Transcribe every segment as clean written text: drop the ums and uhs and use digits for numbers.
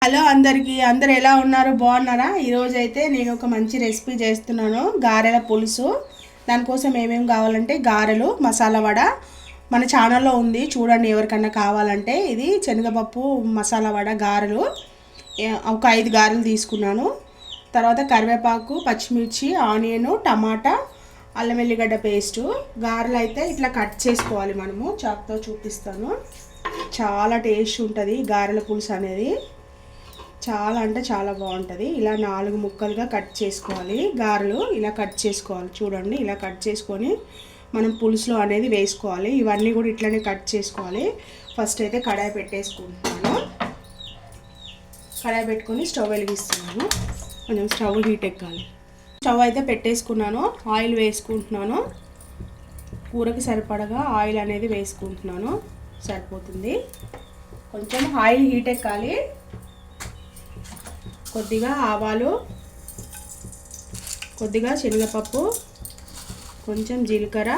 Hello అందరికీ, అందరు ఎలా ఉన్నారు? బాగున్నారా? ఈరోజు అయితే నేను ఒక మంచి రెసిపీ చేస్తున్నాను, గారెల పులుసు. దానికోసం ఏమేమి కావాలంటే గారెలు, మసాలా వడ మన ఛానల్లో ఉంది, చూడండి ఎవరికన్నా కావాలంటే. ఇది శనగపప్పు మసాలా వడ గారెలు. ఒక 5 గారెలు తీసుకున్నాను. తర్వాత కరివేపాకు, పచ్చిమిర్చి, ఆనియన్, టమాటా, అల్లం వెల్లిగడ్డ పేస్టు. గారెలు అయితే ఇట్లా కట్ చేసుకోవాలి మనము. చాక్తో చూపిస్తాను. చాలా టేస్ట్ ఉంటుంది గారెల పులుసు అనేది. చాలా అంటే చాలా బాగుంటుంది. ఇలా 4 ముక్కలుగా కట్ చేసుకోవాలి. గారెలు ఇలా కట్ చేసుకోవాలి. చూడండి, ఇలా కట్ చేసుకొని మనం పులుసులో అనేది వేసుకోవాలి. ఇవన్నీ కూడా ఇట్లనే కట్ చేసుకోవాలి. ఫస్ట్ అయితే కడాయి పెట్టేసుకుంటున్నాను. కడాయి పెట్టుకొని స్టవ్ వెలిగిస్తున్నాను. కొంచెం స్టవ్ హీట్ ఎక్కాలి. స్టవ్ అయితే పెట్టేసుకున్నాను. ఆయిల్ వేసుకుంటున్నాను. కూరకి సరిపడగా ఆయిల్ అనేది వేసుకుంటున్నాను. సరిపోతుంది. కొంచెం ఆయిల్ హీట్ ఎక్కాలి. కొద్దిగా ఆవాలు, కొద్దిగా శనగపప్పు, కొంచెం జీలకర్ర,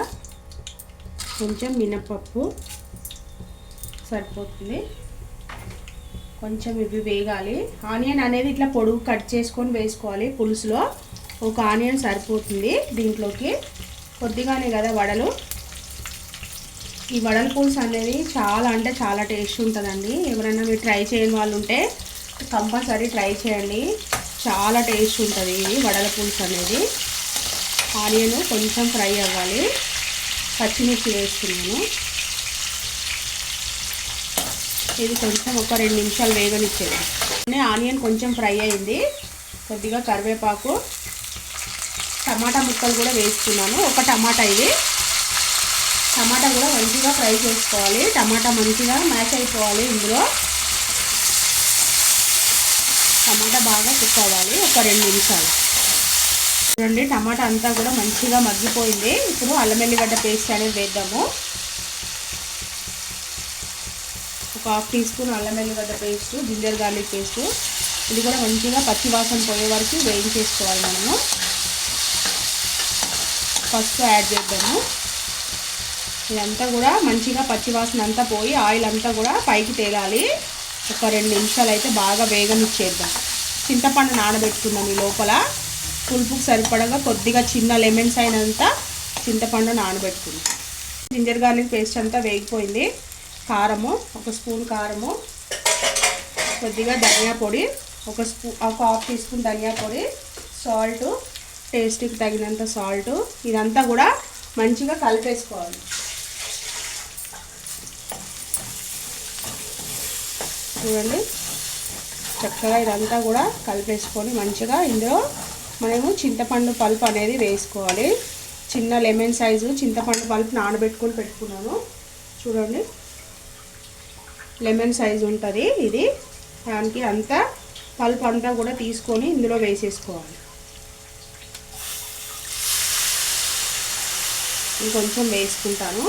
కొంచెం మినపప్పు సరిపోతుంది. కొంచెం ఇవి వేగాలి. ఆనియన్ అనేది ఇట్లా పొడుగు కట్ చేసుకొని వేసుకోవాలి పులుసులో. ఒక ఆనియన్ సరిపోతుంది దీంట్లోకి. కొద్దిగానే కదా వడలు. ఈ వడల పులుసు అనేది చాలా అంటే చాలా టేస్ట్ ఉంటుందండి. ఎవరైనా మీరు ట్రై చేయని వాళ్ళు ఉంటే కంపల్సరీ ట్రై చేయండి. చాలా టేస్ట్ ఉంటుంది ఇది వడల పులుసు అనేది. ఆనియన్ కొంచెం ఫ్రై అవ్వాలి. పచ్చిమిర్చి వేస్తున్నాను. ఇది కొంచెం ఒక 2 నిమిషాలు వేగనిచ్చేది. ఆనియన్ కొంచెం ఫ్రై అయింది. కొద్దిగా కరివేపాకు, టమాటా ముక్కలు కూడా వేసుకున్నాను. ఒక టమాటా ఇది. టమాటా కూడా మంచిగా ఫ్రై చేసుకోవాలి. టమాటా మంచిగా మ్యాష్ అయిపోవాలి. ఇందులో టమాటా బాగా కుక్ అవ్వాలి. ఒక 2 నిమిషాలు. చూడండి, టమాటా అంతా కూడా మంచిగా మగ్గిపోయింది. ఇప్పుడు అల్లం వెల్లిగడ్డ పేస్ట్ అనేది వేద్దాము. ఒక 1/2 టీ స్పూన్ అల్లం వెల్లిగడ్డ పేస్ట్, జింజర్ గార్లిక్ పేస్ట్. ఇది కూడా మంచిగా పచ్చి వాసన పోయే వరకు వేయించేసుకోవాలి మనము. పసుపు యాడ్ చేద్దాము. ఇదంతా కూడా మంచిగా పచ్చి వాసన అంతా పోయి ఆయిల్ అంతా కూడా పైకి తేలాలి. ఒక 2 నిమిషాలు అయితే బాగా వేగనిచ్చేద్దాం. చింతపండు నానబెట్టుకుందాం. ఈ లోపల పులుపుకు సరిపడగా కొద్దిగా చిన్న లెమన్స్ అయినంత చింతపండు నానబెట్టుకుందాం. జింజర్ గార్లిక్ పేస్ట్ అంతా వేగిపోయింది. కారము, 1 స్పూన్ కారము, కొద్దిగా ధనియా పొడి, ఒక 1/2 టీ స్పూన్ ధనియా పొడి, సాల్ట్, టేస్ట్కి తగినంత సాల్ట్. ఇదంతా కూడా మంచిగా కలిపేసుకోవాలి. చూడండి, చక్కగా ఇదంతా కూడా కలిపేసుకొని మంచిగా ఇందులో మనము చింతపండు పల్పు అనేది వేసుకోవాలి. చిన్న లెమన్ సైజు చింతపండు పల్పు నానబెట్టుకొని పెట్టుకున్నాను. చూడండి, లెమన్ సైజు ఉంటుంది ఇది. దానికి అంతా పల్పు అంతా కూడా తీసుకొని ఇందులో వేసేసుకోవాలి. ఇంకొంచెం వేసుకుంటాను.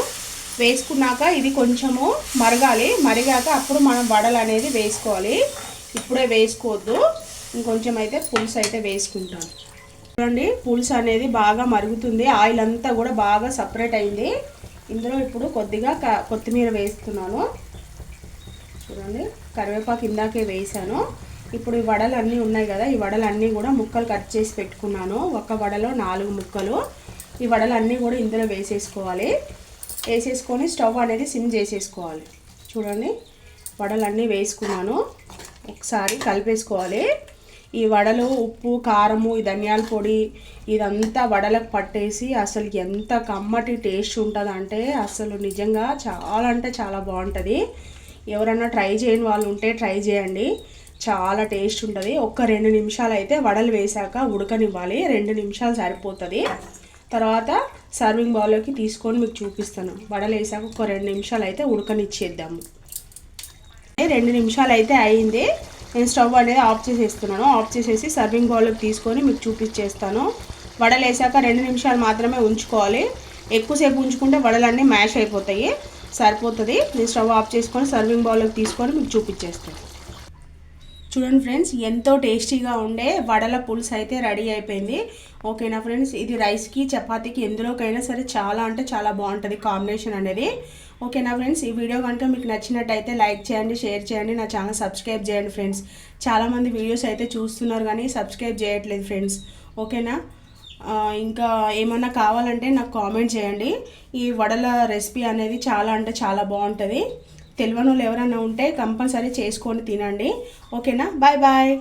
వేసుకున్నాక ఇది కొంచెము మరగాలి. మరిగాక అప్పుడు మనం వడలు అనేది వేసుకోవాలి. ఇప్పుడే వేసుకోవద్దు. ఇంకొంచెం అయితే పులుసు అయితే వేసుకుంటాను. చూడండి, పులుసు అనేది బాగా మరుగుతుంది. ఆయిల్ అంతా కూడా బాగా సపరేట్ అయింది. ఇందులో ఇప్పుడు కొద్దిగా కొత్తిమీర వేస్తున్నాను. చూడండి, కరివేపాకు ఇందాకే వేసాను. ఇప్పుడు ఈ వడలు అన్నీ ఉన్నాయి కదా, ఈ వడలు అన్నీ కూడా ముక్కలు కట్ చేసి పెట్టుకున్నాను. ఒక వడలో 4 ముక్కలు. ఈ వడలు అన్నీ కూడా ఇందులో వేసేసుకోవాలి. వేసేసుకొని స్టవ్ అనేది సిమ్ చేసేసుకోవాలి. చూడండి, వడలన్నీ వేసుకున్నాను. ఒకసారి కలిపేసుకోవాలి. ఈ వడలు ఉప్పు, కారము, ఈ ధనియాల పొడి ఇదంతా వడలకు పట్టేసి అసలు ఎంత కమ్మటి టేస్ట్ ఉంటుందంటే అసలు నిజంగా చాలా అంటే చాలా బాగుంటుంది. ఎవరన్నా ట్రై చేయని వాళ్ళు ఉంటే ట్రై చేయండి. చాలా టేస్ట్ ఉంటుంది. ఒక 2 నిమిషాలు అయితే వడలు వేసాక ఉడకనివ్వాలి. 2 నిమిషాలు సరిపోతుంది. తర్వాత సర్వింగ్ బౌల్లోకి తీసుకొని మీకు చూపిస్తాను. వడలు వేసాక ఒక 2 నిమిషాలు అయితే ఉడకనిచ్చేద్దాము. 2 నిమిషాలు అయితే అయింది. నేను స్టవ్ అనేది ఆఫ్ చేసేస్తున్నాను. ఆఫ్ చేసేసి సర్వింగ్ బౌల్లోకి తీసుకొని మీకు చూపించేస్తాను. వడలు వేసాక 2 నిమిషాలు మాత్రమే ఉంచుకోవాలి. ఎక్కువసేపు ఉంచుకుంటే వడలన్నీ మ్యాష్ అయిపోతాయి. సరిపోతుంది. నేను స్టవ్ ఆఫ్ చేసుకొని సర్వింగ్ బౌల్లోకి తీసుకొని మీకు చూపించేస్తాను. చూడండి ఫ్రెండ్స్, ఎంతో టేస్టీగా ఉండే వడల పులుసు అయితే రెడీ అయిపోయింది. ఓకేనా ఫ్రెండ్స్, ఇది రైస్కి, చపాతీకి ఎందులోకైనా సరే చాలా అంటే చాలా బాగుంటుంది కాంబినేషన్ అనేది. ఓకేనా ఫ్రెండ్స్, ఈ వీడియో కనుక మీకు నచ్చినట్టయితే లైక్ చేయండి, షేర్ చేయండి, నా ఛానల్ సబ్స్క్రైబ్ చేయండి ఫ్రెండ్స్. చాలామంది వీడియోస్ అయితే చూస్తున్నారు కానీ సబ్స్క్రైబ్ చేయట్లేదు ఫ్రెండ్స్. ఓకేనా, ఇంకా ఏమన్నా కావాలంటే నాకు కామెంట్ చేయండి. ఈ వడల రెసిపీ అనేది చాలా అంటే చాలా బాగుంటుంది. తెలియని వాళ్ళు ఎవరైనా ఉంటే కంపల్సరీ చేసుకొని తినండి. ఓకేనా, బాయ్ బాయ్.